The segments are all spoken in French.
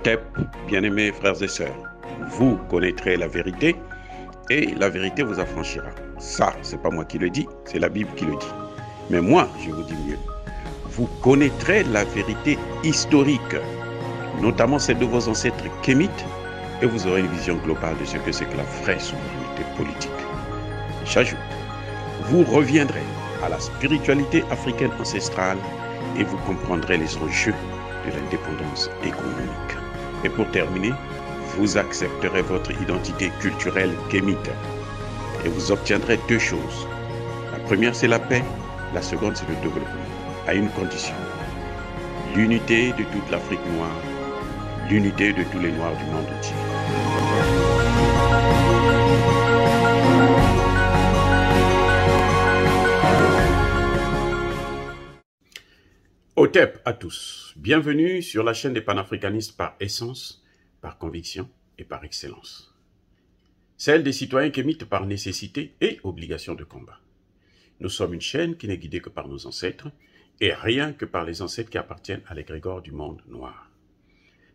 OTEP, bien-aimés frères et sœurs, vous connaîtrez la vérité et la vérité vous affranchira. Ça, c'est pas moi qui le dis, c'est la Bible qui le dit. Mais moi, je vous dis mieux. Vous connaîtrez la vérité historique, notamment celle de vos ancêtres kémites, et vous aurez une vision globale de ce que c'est que la vraie souveraineté politique. J'ajoute, vous reviendrez à la spiritualité africaine ancestrale et vous comprendrez les enjeux de l'indépendance économique. Et pour terminer, vous accepterez votre identité culturelle kémite et vous obtiendrez deux choses. La première, c'est la paix. La seconde, c'est le développement, à une condition. L'unité de toute l'Afrique noire, l'unité de tous les Noirs du monde entier. OTEP à tous. Bienvenue sur la chaîne des panafricanistes par essence, par conviction et par excellence. Celle des citoyens kémites par nécessité et obligation de combat. Nous sommes une chaîne qui n'est guidée que par nos ancêtres et rien que par les ancêtres qui appartiennent à l'égrégore du monde noir.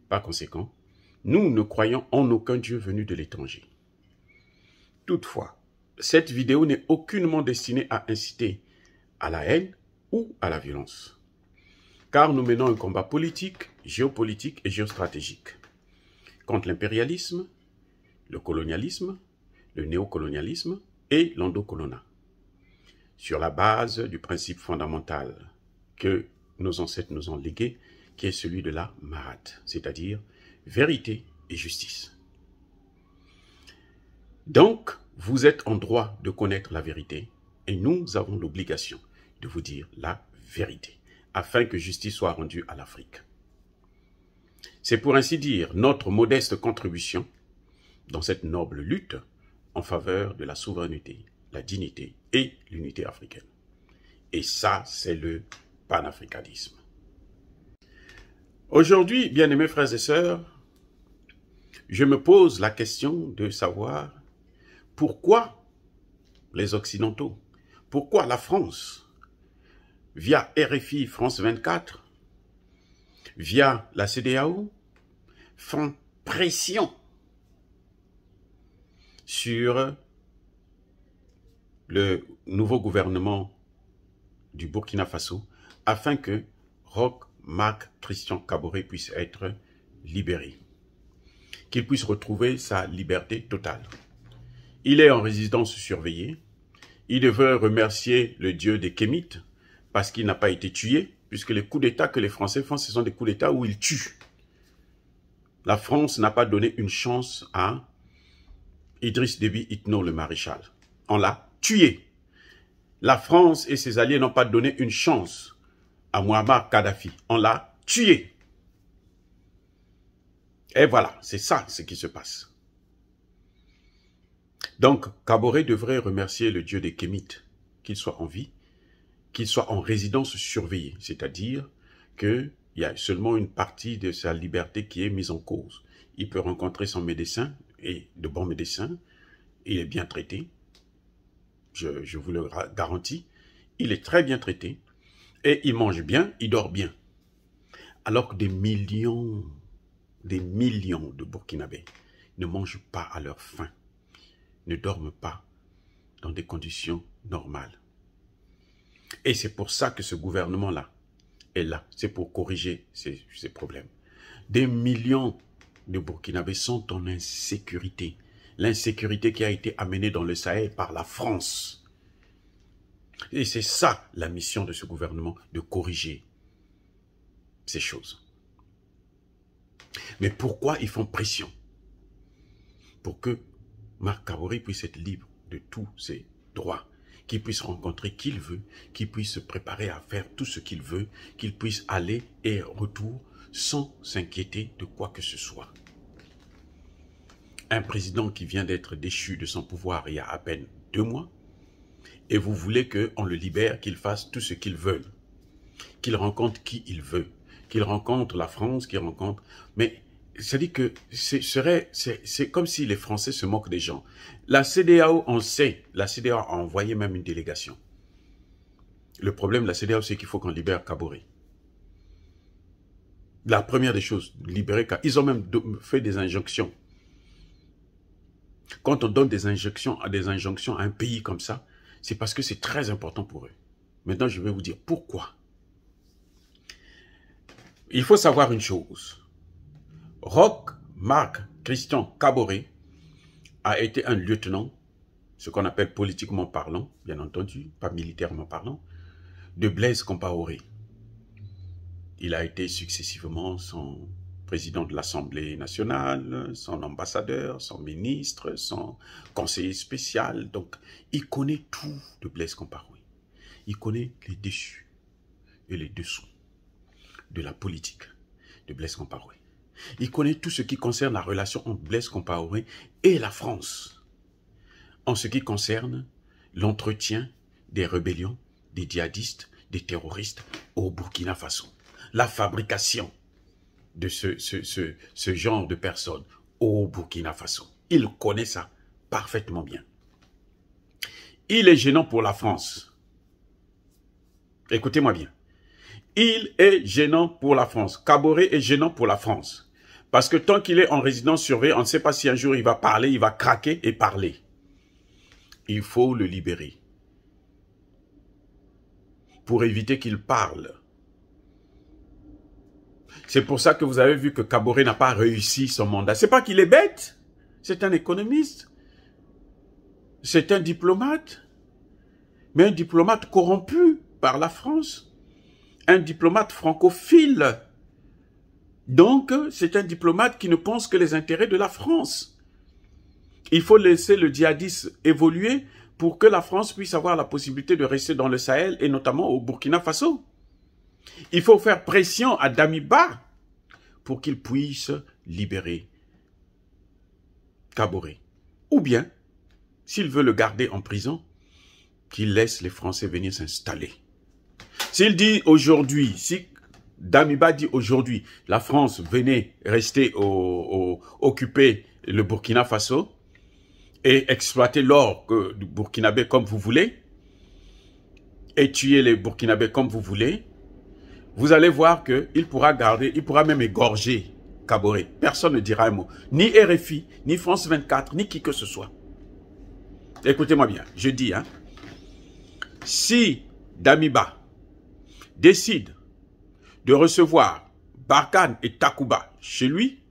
Par conséquent, nous ne croyons en aucun Dieu venu de l'étranger. Toutefois, cette vidéo n'est aucunement destinée à inciter à la haine ou à la violence. Car nous menons un combat politique, géopolitique et géostratégique contre l'impérialisme, le colonialisme, le néocolonialisme et l'endocolonat, sur la base du principe fondamental que nos ancêtres nous ont légué, qui est celui de la Marat, c'est-à-dire vérité et justice. Donc, vous êtes en droit de connaître la vérité et nous avons l'obligation de vous dire la vérité, afin que justice soit rendue à l'Afrique. C'est pour ainsi dire notre modeste contribution dans cette noble lutte en faveur de la souveraineté, la dignité et l'unité africaine. Et ça, c'est le panafricanisme. Aujourd'hui, bien-aimés frères et sœurs, je me pose la question de savoir pourquoi les Occidentaux, pourquoi la France, via RFI France 24, via la CEDEAO, font pression sur le nouveau gouvernement du Burkina Faso afin que Roch Marc Christian Kaboré puisse être libéré, qu'il puisse retrouver sa liberté totale. Il est en résidence surveillée. Il devrait remercier le dieu des Kémites parce qu'il n'a pas été tué, puisque les coups d'État que les Français font, ce sont des coups d'État où ils tuent. La France n'a pas donné une chance à Idriss Déby Itno, le maréchal. On l'a tué. La France et ses alliés n'ont pas donné une chance à Muammar Kadhafi. On l'a tué. Et voilà, c'est ça ce qui se passe. Donc, Kaboré devrait remercier le dieu des Kémites, qu'il soit en vie, qu'il soit en résidence surveillée, c'est-à-dire qu'il y a seulement une partie de sa liberté qui est mise en cause. Il peut rencontrer son médecin, et de bons médecins, il est bien traité, je vous le garantis, il est très bien traité, et il mange bien, il dort bien. Alors que des millions de Burkinabés ne mangent pas à leur faim, ne dorment pas dans des conditions normales. Et c'est pour ça que ce gouvernement-là est là. C'est pour corriger ces problèmes. Des millions de Burkinabés sont en insécurité. L'insécurité qui a été amenée dans le Sahel par la France. Et c'est ça la mission de ce gouvernement, de corriger ces choses. Mais pourquoi ils font pression? Pour que Marc Kaboré puisse être libre de tous ses droits, qu'il puisse rencontrer qui il veut, qu'il puisse se préparer à faire tout ce qu'il veut, qu'il puisse aller et retour sans s'inquiéter de quoi que ce soit. Un président qui vient d'être déchu de son pouvoir il y a à peine 2 mois, et vous voulez qu'on le libère, qu'il fasse tout ce qu'il veut, qu'il rencontre qui il veut, qu'il rencontre la France, qu'il rencontre... Mais c'est-à-dire que c'est comme si les Français se moquent des gens. La CEDEAO, on sait, la CEDEAO a envoyé même une délégation. Le problème de la CEDEAO, c'est qu'il faut qu'on libère Kaboré. La première des choses, libérer. Ils ont même fait des injonctions. Quand on donne des injonctions à un pays comme ça, c'est parce que c'est très important pour eux. Maintenant, je vais vous dire pourquoi. Il faut savoir une chose. Roch Marc Christian Kaboré a été un lieutenant, ce qu'on appelle politiquement parlant, bien entendu, pas militairement parlant, de Blaise Compaoré. Il a été successivement son président de l'Assemblée nationale, son ambassadeur, son ministre, son conseiller spécial. Donc, il connaît tout de Blaise Compaoré. Il connaît les dessus et les dessous de la politique de Blaise Compaoré. Il connaît tout ce qui concerne la relation entre Blaise Compaoré et la France, en ce qui concerne l'entretien des rébellions, des djihadistes, des terroristes au Burkina Faso. La fabrication de ce genre de personnes au Burkina Faso. Il connaît ça parfaitement bien. Il est gênant pour la France. Écoutez-moi bien. Il est gênant pour la France. Kaboré est gênant pour la France. Parce que tant qu'il est en résidence surveillée, on ne sait pas si un jour il va parler, il va craquer et parler. Il faut le libérer. Pour éviter qu'il parle. C'est pour ça que vous avez vu que Kaboré n'a pas réussi son mandat. C'est pas qu'il est bête. C'est un économiste. C'est un diplomate. Mais un diplomate corrompu par la France. Un diplomate francophile. Donc, c'est un diplomate qui ne pense que les intérêts de la France. Il faut laisser le djihadisme évoluer pour que la France puisse avoir la possibilité de rester dans le Sahel et notamment au Burkina Faso. Il faut faire pression à Damiba pour qu'il puisse libérer Kaboré. Ou bien, s'il veut le garder en prison, qu'il laisse les Français venir s'installer. S'il dit aujourd'hui, si Damiba dit aujourd'hui, la France venait rester occuper le Burkina Faso et exploiter l'or du Burkinabé comme vous voulez, et tuer les Burkinabés comme vous voulez, vous allez voir qu'il pourra garder, il pourra même égorger Kaboré. Personne ne dira un mot. Ni RFI, ni France 24, ni qui que ce soit. Écoutez-moi bien, je dis, hein, si Damiba décide de recevoir Barkhane et Takuba chez lui,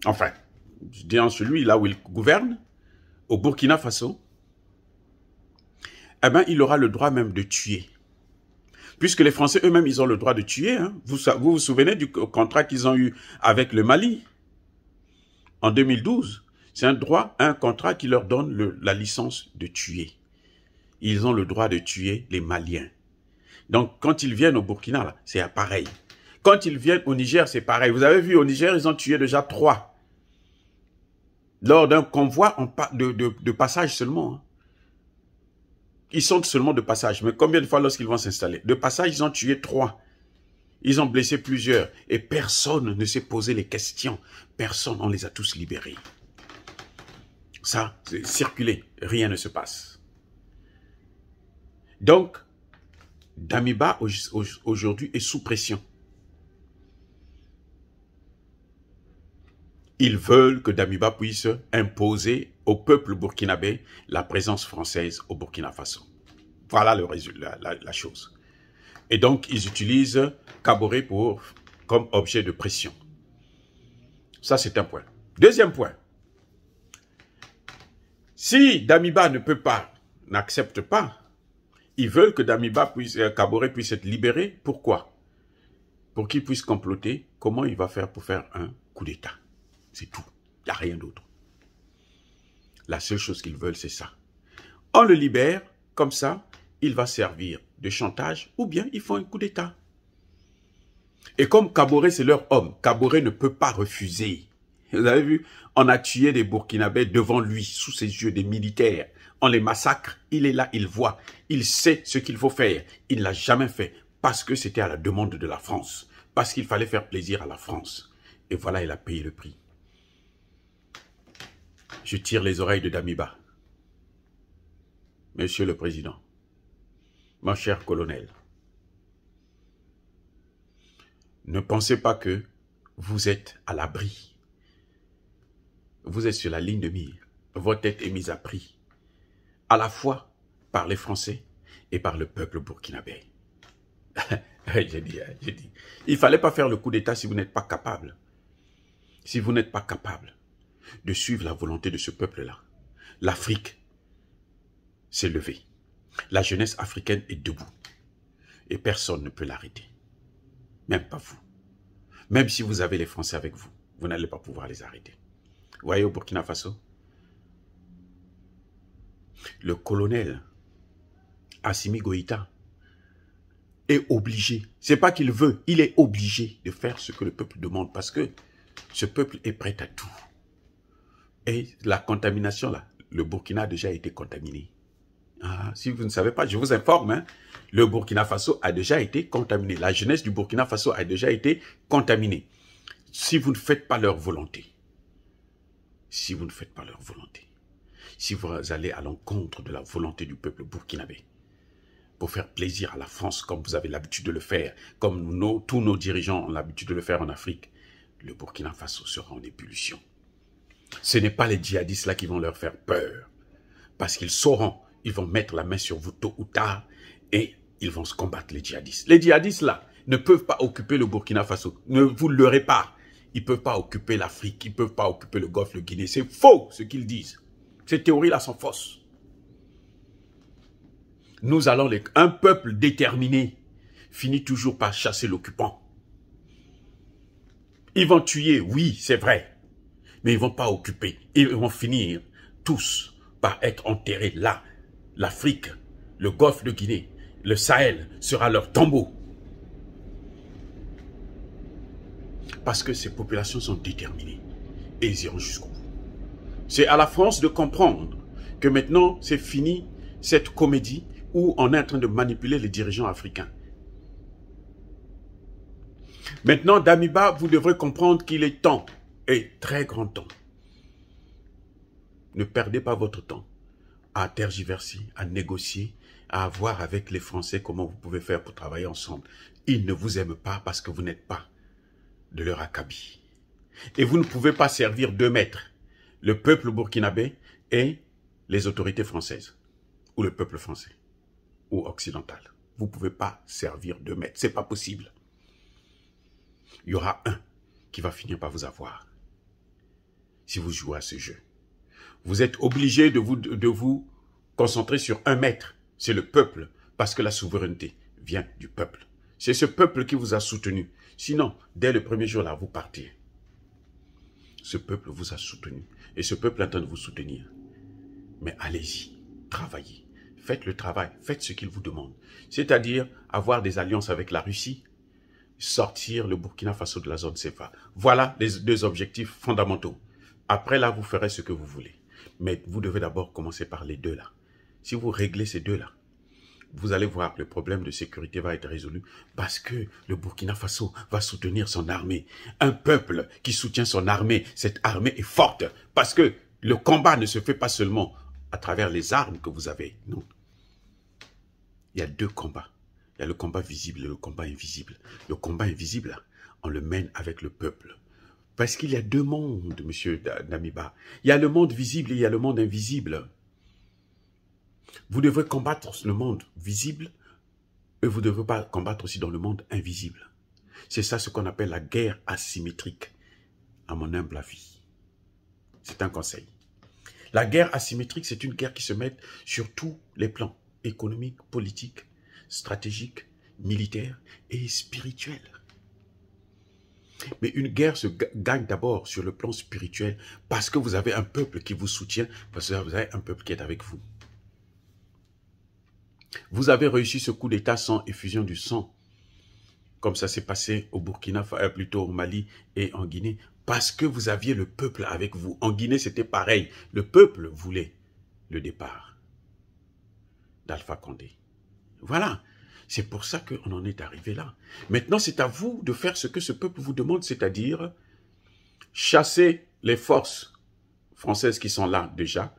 enfin, je dis en celui là où il gouverne, au Burkina Faso, eh bien, il aura le droit même de tuer. Puisque les Français eux-mêmes, ils ont le droit de tuer. Hein. Vous souvenez du contrat qu'ils ont eu avec le Mali en 2012. C'est un contrat qui leur donne la licence de tuer. Ils ont le droit de tuer les Maliens. Donc, quand ils viennent au Burkina, c'est pareil. Quand ils viennent au Niger, c'est pareil. Vous avez vu, au Niger, ils ont tué déjà 3. Lors d'un convoi de passage seulement. Hein. Ils sont seulement de passage. Mais combien de fois lorsqu'ils vont s'installer? De passage, ils ont tué 3. Ils ont blessé plusieurs. Et personne ne s'est posé les questions. Personne, on les a tous libérés. Ça, c'est circulé. Rien ne se passe. Donc, Damiba, aujourd'hui, est sous pression. Ils veulent que Damiba puisse imposer au peuple burkinabé la présence française au Burkina Faso. Voilà le résultat, la chose. Et donc, ils utilisent Kaboré comme objet de pression. Ça, c'est un point. Deuxième point. Si Damiba ne peut pas, n'accepte pas, ils veulent que Kaboré puisse être libéré. Pourquoi? Pour qu'il puisse comploter comment il va faire pour faire un coup d'État. C'est tout. Il n'y a rien d'autre. La seule chose qu'ils veulent, c'est ça. On le libère, comme ça, il va servir de chantage, ou bien ils font un coup d'État. Et comme Kaboré, c'est leur homme, Kaboré ne peut pas refuser. Vous avez vu, on a tué des Burkinabés devant lui, sous ses yeux, des militaires. On les massacre, il est là, il voit. Il sait ce qu'il faut faire. Il ne l'a jamais fait, parce que c'était à la demande de la France. Parce qu'il fallait faire plaisir à la France. Et voilà, il a payé le prix. Je tire les oreilles de Damiba. Monsieur le Président, mon cher colonel, Ne pensez pas que vous êtes à l'abri. Vous êtes sur la ligne de mire. Votre tête est mise à prix, à la fois par les Français et par le peuple burkinabé. J'ai dit. Il ne fallait pas faire le coup d'État si vous n'êtes pas capable. Si vous n'êtes pas capable de suivre la volonté de ce peuple-là. L'Afrique s'est levée. La jeunesse africaine est debout. Et personne ne peut l'arrêter. Même pas vous. Même si vous avez les Français avec vous, vous n'allez pas pouvoir les arrêter. Vous voyez au Burkina Faso, le colonel Assimi Goïta est obligé, c'est pas qu'il veut, il est obligé de faire ce que le peuple demande parce que ce peuple est prêt à tout. Et la contamination là, le Burkina a déjà été contaminé. Ah, si vous ne savez pas, je vous informe, hein, le Burkina Faso a déjà été contaminé. La jeunesse du Burkina Faso a déjà été contaminée. Si vous ne faites pas leur volonté, si vous allez à l'encontre de la volonté du peuple burkinabé, pour faire plaisir à la France, comme vous avez l'habitude de le faire, comme tous nos dirigeants ont l'habitude de le faire en Afrique, le Burkina Faso sera en ébullition. Ce n'est pas les djihadistes là qui vont leur faire peur, parce qu'ils sauront, ils vont mettre la main sur vous tôt ou tard, et ils vont se combattre les djihadistes. Les djihadistes là ne peuvent pas occuper le Burkina Faso, ne vous le leurrez pas. Ils ne peuvent pas occuper l'Afrique, ils ne peuvent pas occuper le Golfe, le Guinée. C'est faux ce qu'ils disent. Ces théories-là sont fausses. Nous allons un peuple déterminé finit toujours par chasser l'occupant. Ils vont tuer, oui, c'est vrai, mais ils ne vont pas occuper. Ils vont finir tous par être enterrés là. L'Afrique, le Golfe de Guinée, le Sahel sera leur tombeau. Parce que ces populations sont déterminées et ils iront jusqu'au bout. C'est à la France de comprendre que maintenant c'est fini cette comédie où on est en train de manipuler les dirigeants africains. Maintenant, Damiba, vous devrez comprendre qu'il est temps, et très grand temps. Ne perdez pas votre temps à tergiverser, à négocier, à voir avec les Français comment vous pouvez faire pour travailler ensemble. Ils ne vous aiment pas parce que vous n'êtes pas de leur acabit. Et vous ne pouvez pas servir deux maîtres, le peuple burkinabé et les autorités françaises, ou le peuple français, ou occidental. Vous ne pouvez pas servir deux maîtres, ce n'est pas possible. Il y aura un qui va finir par vous avoir, si vous jouez à ce jeu. Vous êtes obligé de vous concentrer sur un maître, c'est le peuple, parce que la souveraineté vient du peuple. C'est ce peuple qui vous a soutenu. Sinon, dès le premier jour là, vous partiez. Ce peuple vous a soutenu. Et ce peuple est en train de vous soutenir. Mais allez-y, travaillez. Faites le travail, faites ce qu'il vous demande. C'est-à-dire avoir des alliances avec la Russie, sortir le Burkina Faso de la zone CFA. Voilà les deux objectifs fondamentaux. Après là, vous ferez ce que vous voulez. Mais vous devez d'abord commencer par les deux là. Si vous réglez ces deux là, vous allez voir que le problème de sécurité va être résolu parce que le Burkina Faso va soutenir son armée. Un peuple qui soutient son armée, cette armée est forte parce que le combat ne se fait pas seulement à travers les armes que vous avez. Non. Il y a deux combats. Il y a le combat visible et le combat invisible. Le combat invisible, on le mène avec le peuple. Parce qu'il y a deux mondes, monsieur Damiba. Il y a le monde visible et il y a le monde invisible. Vous devez combattre le monde visible et vous devez pas combattre aussi dans le monde invisible. C'est ça ce qu'on appelle la guerre asymétrique, à mon humble avis. C'est un conseil. La guerre asymétrique, c'est une guerre qui se met sur tous les plans, économiques, politiques, stratégiques, militaires et spirituels. Mais une guerre se gagne d'abord sur le plan spirituel parce que vous avez un peuple qui vous soutient, parce que vous avez un peuple qui est avec vous. Vous avez réussi ce coup d'État sans effusion du sang, comme ça s'est passé au Burkina, plutôt au Mali et en Guinée, parce que vous aviez le peuple avec vous. En Guinée, c'était pareil. Le peuple voulait le départ d'Alpha Condé. Voilà. C'est pour ça qu'on en est arrivé là. Maintenant, c'est à vous de faire ce que ce peuple vous demande, c'est-à-dire chasser les forces françaises qui sont là déjà,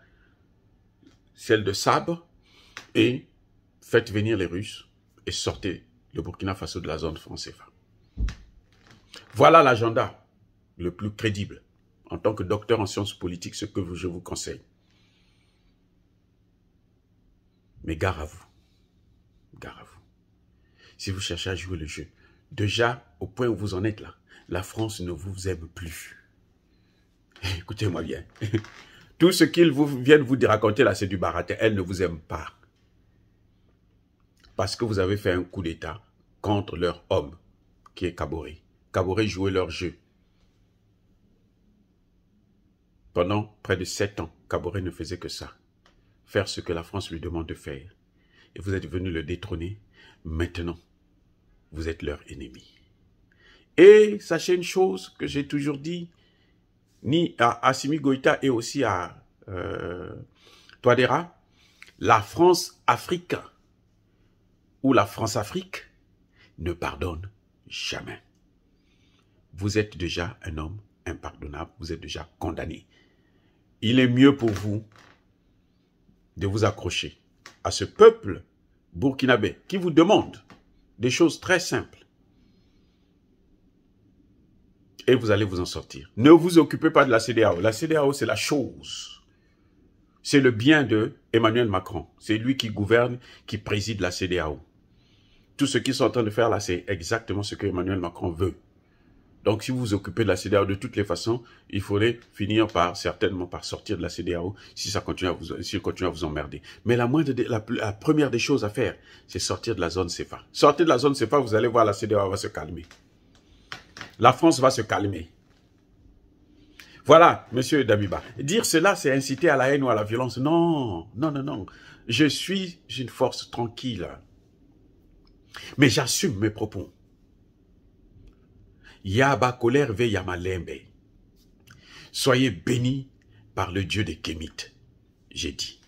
celles de sabre, et faites venir les Russes et sortez le Burkina Faso de la zone franc CFA. Voilà l'agenda le plus crédible. En tant que docteur en sciences politiques, ce que je vous conseille. Mais gare à vous. Gare à vous. Si vous cherchez à jouer le jeu, déjà, au point où vous en êtes là, la France ne vous aime plus. Écoutez-moi bien. Tout ce qu'ils viennent vous raconter là, c'est du baratin. Elle ne vous aime pas. Parce que vous avez fait un coup d'État contre leur homme, qui est Kaboré. Kaboré jouait leur jeu. Pendant près de 7 ans, Kaboré ne faisait que ça. Faire ce que la France lui demande de faire. Et vous êtes venu le détrôner. Maintenant, vous êtes leur ennemi. Et sachez une chose que j'ai toujours dit, ni à Assimi Goïta et aussi à Touadéra, la France-Afrique ou la France-Afrique ne pardonne jamais. Vous êtes déjà un homme impardonnable, vous êtes déjà condamné. Il est mieux pour vous de vous accrocher à ce peuple burkinabé qui vous demande des choses très simples. Et vous allez vous en sortir. Ne vous occupez pas de la CEDEAO. La CEDEAO, c'est la chose. C'est le bien de Emmanuel Macron. C'est lui qui gouverne, qui préside la CEDEAO. Tout ce qu'ils sont en train de faire là, c'est exactement ce que Emmanuel Macron veut. Donc, si vous vous occupez de la CEDEAO de toutes les façons, il faudrait finir par, certainement, par sortir de la CEDEAO si ça continue à vous emmerder. Mais la première des choses à faire, c'est sortir de la zone CFA. Sortez de la zone CFA, vous allez voir, la CEDEAO va se calmer. La France va se calmer. Voilà, monsieur Damiba. Dire cela, c'est inciter à la haine ou à la violence. Non, non, non, non. Je suis une force tranquille. Mais j'assume mes propos. Yaba colère ve yamalembe. Soyez bénis par le Dieu des Kémites, j'ai dit.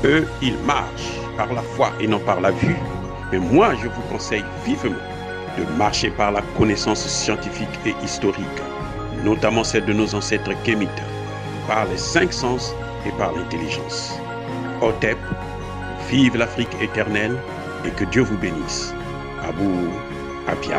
Eux, ils marchent par la foi et non par la vue. Mais moi, je vous conseille vivement de marcher par la connaissance scientifique et historique, notamment celle de nos ancêtres kémites, par les 5 sens et par l'intelligence. Otep, vive l'Afrique éternelle et que Dieu vous bénisse. Abou Apia.